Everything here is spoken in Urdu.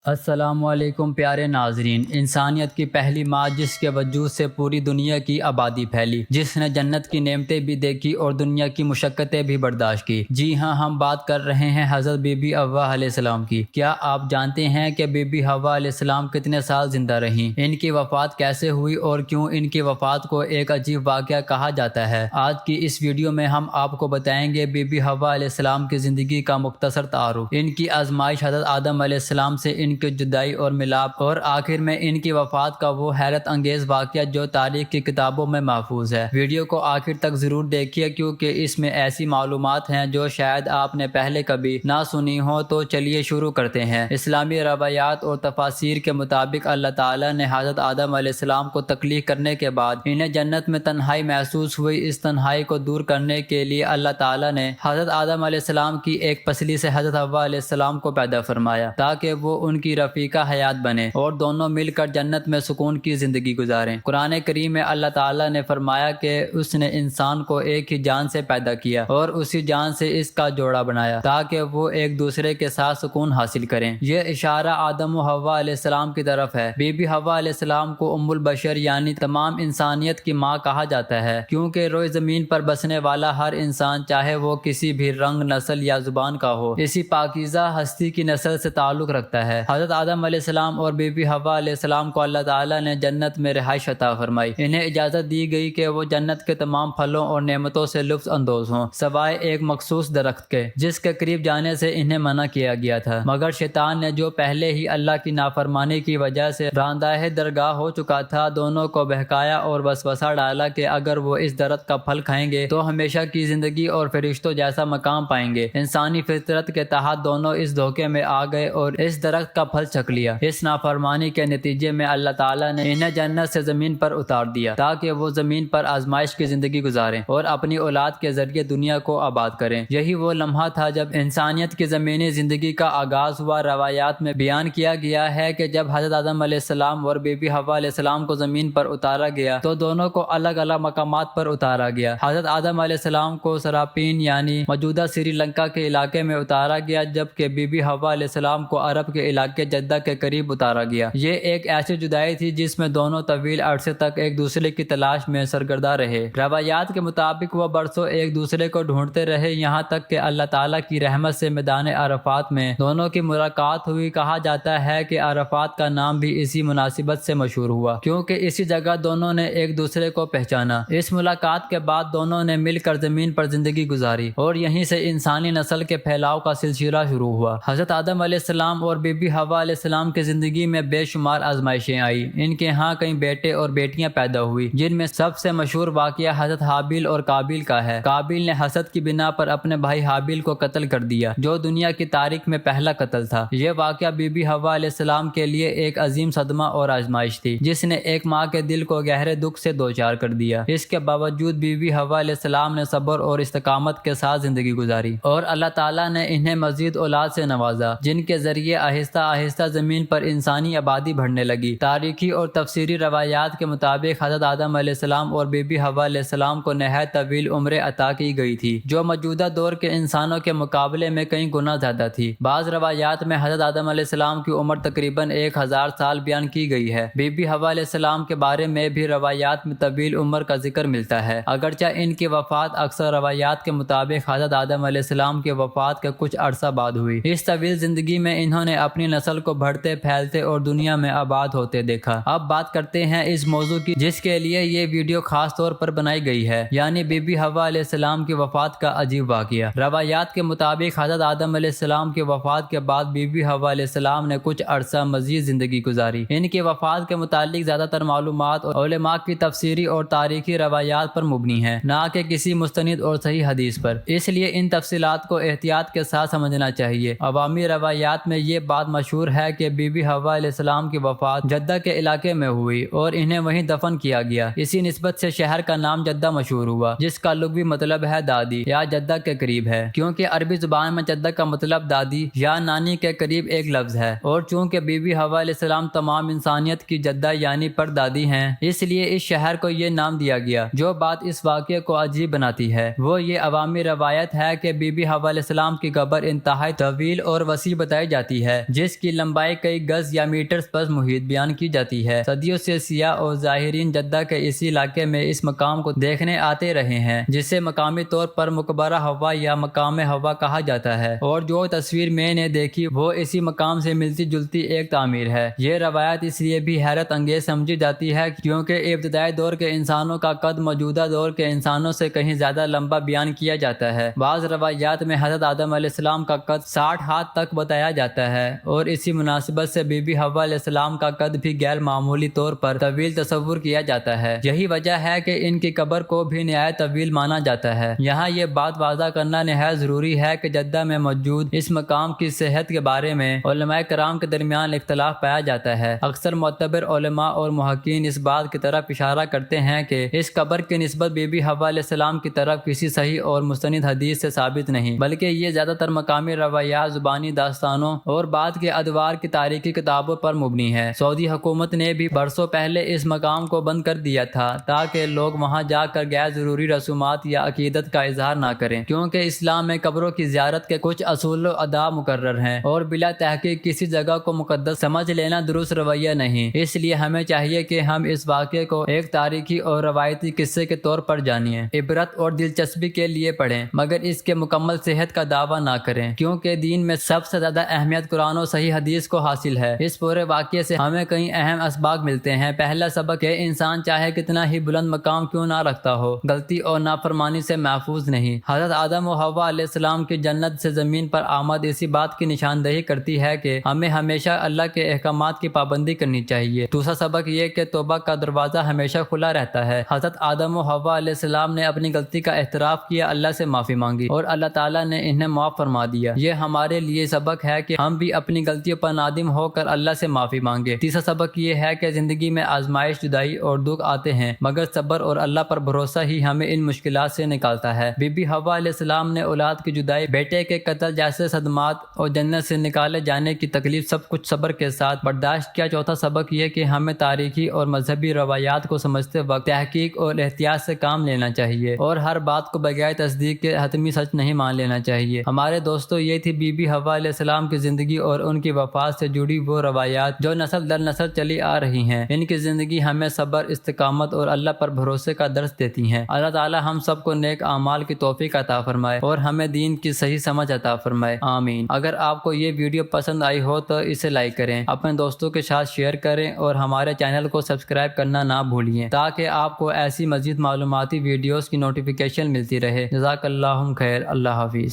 السلام علیکم پیارے ناظرین۔ انسانیت کی پہلی ماں جس کے وجود سے پوری دنیا کی آبادی پھیلی، جس نے جنت کی نعمتیں بھی دیکھی اور دنیا کی مشقتیں بھی برداشت کی۔ جی ہاں، ہم بات کر رہے ہیں حضرت بی بی حوا علیہ السلام کی۔ کیا آپ جانتے ہیں کہ بی بی حوا علیہ السلام کتنے سال زندہ رہیں؟ ان کی وفات کیسے ہوئی اور کیوں ان کی وفات کو ایک عجیب واقعہ کہا جاتا ہے؟ آج کی اس ویڈیو میں ہم آپ کو بتائیں گے بی بی حوا علیہ السلام کی زندگی کا مختصر تعارف، ان کی آزمائش حضرت آدم علیہ السلام سے ان کی جدائی اور ملاپ، اور آخر میں ان کی وفات کا وہ حیرت انگیز واقعہ جو تاریخ کی کتابوں میں محفوظ ہے۔ ویڈیو کو آخر تک ضرور دیکھیے کیونکہ اس میں ایسی معلومات ہیں جو شاید آپ نے پہلے کبھی نہ سنی ہو۔ تو چلیے شروع کرتے ہیں۔ اسلامی روایات اور تفاسیر کے مطابق اللہ تعالیٰ نے حضرت آدم علیہ السلام کو تخلیق کرنے کے بعد انہیں جنت میں تنہائی محسوس ہوئی۔ اس تنہائی کو دور کرنے کے لیے اللہ تعالیٰ نے حضرت آدم علیہ السلام کی ایک پسلی سے حضرت حوا علیہ السلام کو پیدا فرمایا تاکہ وہ ان کی رفیقہ حیات بنے اور دونوں مل کر جنت میں سکون کی زندگی گزاریں۔ قرآن کریم میں اللہ تعالیٰ نے فرمایا کہ اس نے انسان کو ایک ہی جان سے پیدا کیا اور اسی جان سے اس کا جوڑا بنایا تاکہ وہ ایک دوسرے کے ساتھ سکون حاصل کریں۔ یہ اشارہ آدم و حوا علیہ السلام کی طرف ہے۔ بی بی حوا علیہ السلام کو ام البشر یعنی تمام انسانیت کی ماں کہا جاتا ہے کیونکہ روئے زمین پر بسنے والا ہر انسان چاہے وہ کسی بھی رنگ، نسل یا زبان کا ہو، اسی پاکیزہ ہستی کی نسل سے تعلق رکھتا ہے۔ حضرت آدم علیہ السلام اور بی بی حوا علیہ السلام کو اللہ تعالیٰ نے جنت میں رہائش عطا فرمائی۔ انہیں اجازت دی گئی کہ وہ جنت کے تمام پھلوں اور نعمتوں سے لطف اندوز ہوں سوائے ایک مخصوص درخت کے جس کے قریب جانے سے انہیں منع کیا گیا تھا، مگر شیطان نے جو پہلے ہی اللہ کی نافرمانی کی وجہ سے راندہ درگاہ ہو چکا تھا، دونوں کو بہکایا اور وسوسہ ڈالا کہ اگر وہ اس درخت کا پھل کھائیں گے تو ہمیشہ کی زندگی اور فرشتوں جیسا مقام پائیں گے۔ انسانی فطرت کے تحت دونوں اس دھوکے میں آ گئے اور اس درخت کا پھل چکھ لیا۔ اس نافرمانی کے نتیجے میں اللہ تعالیٰ نے انہیں جنت سے زمین پر اتار دیا تاکہ وہ زمین پر آزمائش کی زندگی گزاریں اور اپنی اولاد کے ذریعے دنیا کو آباد کریں۔ یہی وہ لمحہ تھا جب انسانیت کی زمینی زندگی کا آغاز ہوا۔ روایات میں بیان کیا گیا ہے کہ جب حضرت آدم علیہ السلام اور بی بی حوا علیہ السلام کو زمین پر اتارا گیا تو دونوں کو الگ الگ مقامات پر اتارا گیا۔ حضرت آدم علیہ السلام کو سراپین یعنی موجودہ سری لنکا کے علاقے میں اتارا گیا جبکہ بی بی حوا علیہ السلام کو عرب کے علاقے جدہ کے قریب اتارا گیا۔ یہ ایک ایسی جدائی تھی جس میں دونوں طویل عرصے تک ایک دوسرے کی تلاش میں سرگردہ رہے۔ روایات کے مطابق وہ برسوں ایک دوسرے کو ڈھونڈتے رہے یہاں تک کہ اللہ تعالیٰ کی رحمت سے میدان عرفات میں دونوں کی ملاقات ہوئی۔ کہا جاتا ہے کہ عرفات کا نام بھی اسی مناسبت سے مشہور ہوا کیونکہ اسی جگہ دونوں نے ایک دوسرے کو پہچانا۔ اس ملاقات کے بعد دونوں نے مل کر زمین پر زندگی گزاری اور یہیں سے انسانی نسل کے پھیلاؤ کا سلسلہ شروع ہوا۔ حضرت آدم علیہ السلام اور بی بی حوا علیہ السلام کی زندگی میں بے شمار آزمائشیں آئیں۔ ان کے ہاں کئی بیٹے اور بیٹیاں پیدا ہوئی جن میں سب سے مشہور واقعہ حضرت حابیل اور قابیل کا ہے۔ قابیل نے حسد کی بنا پر اپنے بھائی حابیل کو قتل کر دیا جو دنیا کی تاریخ میں پہلا قتل تھا۔ یہ واقعہ بی بی حوا علیہ السلام کے لیے ایک عظیم صدمہ اور آزمائش تھی جس نے ایک ماں کے دل کو گہرے دکھ سے دوچار کر دیا۔ اس کے باوجود بی بی حوا علیہ السلام نے صبر اور استقامت کے ساتھ زندگی گزاری اور اللہ تعالیٰ نے انہیں مزید اولاد سے نوازا جن کے ذریعے آہستہ آہستہ زمین پر انسانی آبادی بڑھنے لگی۔ تاریخی اور تفسیری روایات کے مطابق حضرت آدم علیہ السلام اور بی بی حوا علیہ السلام کو نہایت طویل عمریں عطا کی گئی تھی جو موجودہ دور کے انسانوں کے مقابلے میں کئی گنا زیادہ تھی۔ بعض روایات میں حضرت آدم علیہ السلام کی عمر تقریباً 1000 سال بیان کی گئی ہے۔ بی بی حوا علیہ السلام کے بارے میں بھی روایات میں طویل عمر کا ذکر ملتا ہے اگرچہ ان کی وفات اکثر روایات کے مطابق حضرت آدم علیہ السلام کی وفات کے کچھ عرصہ بعد ہوئی۔ اس طویل زندگی میں انہوں نے اپنی نسل کو بڑھتے پھیلتے اور دنیا میں آباد ہوتے دیکھا۔ اب بات کرتے ہیں اس موضوع کی جس کے لیے یہ ویڈیو خاص طور پر بنائی گئی ہے، یعنی بی بی حوا علیہ السلام کی وفات کا عجیب واقعہ۔ روایات کے مطابق حضرت آدم علیہ السلام کی وفات کے بعد بی بی حوا علیہ السلام نے کچھ عرصہ مزید زندگی گزاری۔ ان کی وفات کے متعلق زیادہ تر معلومات علماء کی تفسیری اور تاریخی روایات پر مبنی ہیں، نہ کہ کسی مستند اور صحیح حدیث پر، اس لیے ان تفصیلات کو احتیاط کے ساتھ سمجھنا چاہیے۔ عوامی روایات میں یہ بات مشہور ہے کہ بی بی حوا علیہ السلام کی وفات جدہ کے علاقے میں ہوئی اور انہیں وہیں دفن کیا گیا۔ اسی نسبت سے شہر کا نام جدہ مشہور ہوا جس کا لغوی مطلب ہے دادی یا جدہ کے قریب ہے کیونکہ عربی زبان میں جدہ کا مطلب دادی یا نانی کے قریب ایک لفظ ہے، اور چونکہ بی بی حوا علیہ السلام تمام انسانیت کی جدہ یعنی پردادی ہیں اس لیے اس شہر کو یہ نام دیا گیا۔ جو بات اس واقعے کو عجیب بناتی ہے وہ یہ عوامی روایت ہے کہ بی بی حوا علیہ السلام کی قبر انتہائی طویل اور وسیع بتائی جاتی ہے جس جس کی لمبائی کئی گز یا میٹرز پر محیط بیان کی جاتی ہے۔ صدیوں سے سیاح اور زائرین جدہ کے اسی علاقے میں اس مقام کو دیکھنے آتے رہے ہیں، جسے مقامی طور پر مقبرہ ہوا یا مقام ہوا کہا جاتا ہے، اور جو تصویر میں نے دیکھی وہ اسی مقام سے ملتی جلتی ایک تعمیر ہے۔ یہ روایت اس لیے بھی حیرت انگیز سمجھی جاتی ہے کیونکہ ابتدائی دور کے انسانوں کا قد موجودہ دور کے انسانوں سے کہیں زیادہ لمبا بیان کیا جاتا ہے۔ بعض روایات میں حضرت آدم علیہ السلام کا قد 60 ہاتھ تک بتایا جاتا ہے، اور اسی مناسبت سے بی بی حوا علیہ السلام کا قد بھی غیر معمولی طور پر طویل تصور کیا جاتا ہے۔ یہی وجہ ہے کہ ان کی قبر کو بھی نہایت طویل مانا جاتا ہے۔ یہاں یہ بات واضح کرنا نہایت ضروری ہے کہ جدہ میں موجود اس مقام کی صحت کے بارے میں علماء کرام کے درمیان اختلاف پایا جاتا ہے۔ اکثر معتبر علماء اور محققین اس بات کی طرف اشارہ کرتے ہیں کہ اس قبر کی نسبت بی بی حوا علیہ السلام کی طرف کسی صحیح اور مستند حدیث سے ثابت نہیں، بلکہ یہ زیادہ تر مقامی روایات، زبانی داستانوں اور بعد کے ادوار کی تاریخی کتابوں پر مبنی ہے۔ سعودی حکومت نے بھی برسوں پہلے اس مقام کو بند کر دیا تھا تاکہ لوگ وہاں جا کر غیر ضروری رسومات یا عقیدت کا اظہار نہ کریں، کیونکہ اسلام میں قبروں کی زیارت کے کچھ اصول و آداب مقرر ہیں، اور بلا تحقیق کسی جگہ کو مقدس سمجھ لینا درست رویہ نہیں۔ اس لیے ہمیں چاہیے کہ ہم اس واقعے کو ایک تاریخی اور روایتی قصے کے طور پر جانیں، عبرت اور دلچسپی کے لیے پڑھیں، مگر اس کے مکمل صحت کا دعویٰ نہ کریں، کیونکہ دین میں سب سے زیادہ اہمیت قرآن و صحیح حدیث کو حاصل ہے۔ اس پورے واقعے سے ہمیں کئی اہم اسباق ملتے ہیں۔ پہلا سبق کہ انسان چاہے کتنا ہی بلند مقام کیوں نہ رکھتا ہو، غلطی اور نافرمانی سے محفوظ نہیں۔ حضرت آدم و حوا علیہ السلام کی جنت سے زمین پر آمد اسی بات کی نشاندہی کرتی ہے کہ ہمیں ہمیشہ اللہ کے احکامات کی پابندی کرنی چاہیے۔ دوسرا سبق یہ کہ توبہ کا دروازہ ہمیشہ کھلا رہتا ہے۔ حضرت آدم و حوا علیہ السلام نے اپنی غلطی کا اعتراف کیا، اللہ سے معافی مانگی، اور اللہ تعالیٰ نے انہیں معاف فرما دیا۔ یہ ہمارے لیے سبق ہے کہ ہم بھی اپنی غلطیوں پر نادم ہو کر اللہ سے معافی مانگے۔ تیسرا سبق یہ ہے کہ زندگی میں آزمائش، جدائی اور دکھ آتے ہیں، مگر صبر اور اللہ پر بھروسہ ہی ہمیں ان مشکلات سے نکالتا ہے۔ بی بی حوا علیہ السلام نے اولاد کی جدائی، بیٹے کے قتل جیسے صدمات اور جنت سے نکالے جانے کی تکلیف سب کچھ صبر کے ساتھ برداشت کیا۔ چوتھا سبق یہ کہ ہمیں تاریخی اور مذہبی روایات کو سمجھتے وقت تحقیق اور احتیاط سے کام لینا چاہیے، اور ہر بات کو بغیر تصدیق کے حتمی سچ نہیں مان لینا چاہیے۔ ہمارے دوستو، یہ تھی بی بی حوا علیہ السلام کی زندگی اور ان کی وفات سے جڑی وہ روایات جو نسل در نسل چلی آ رہی ہیں۔ ان کی زندگی ہمیں صبر، استقامت اور اللہ پر بھروسے کا درس دیتی ہیں۔ اللہ تعالی ہم سب کو نیک اعمال کی توفیق عطا فرمائے اور ہمیں دین کی صحیح سمجھ عطا فرمائے، آمین۔ اگر آپ کو یہ ویڈیو پسند آئی ہو تو اسے لائک کریں، اپنے دوستوں کے ساتھ شیئر کریں، اور ہمارے چینل کو سبسکرائب کرنا نہ بھولیں تاکہ آپ کو ایسی مزید معلوماتی ویڈیوز کی نوٹیفیکیشن ملتی رہے۔ جزاک اللہ خیر۔ اللہ حافظ۔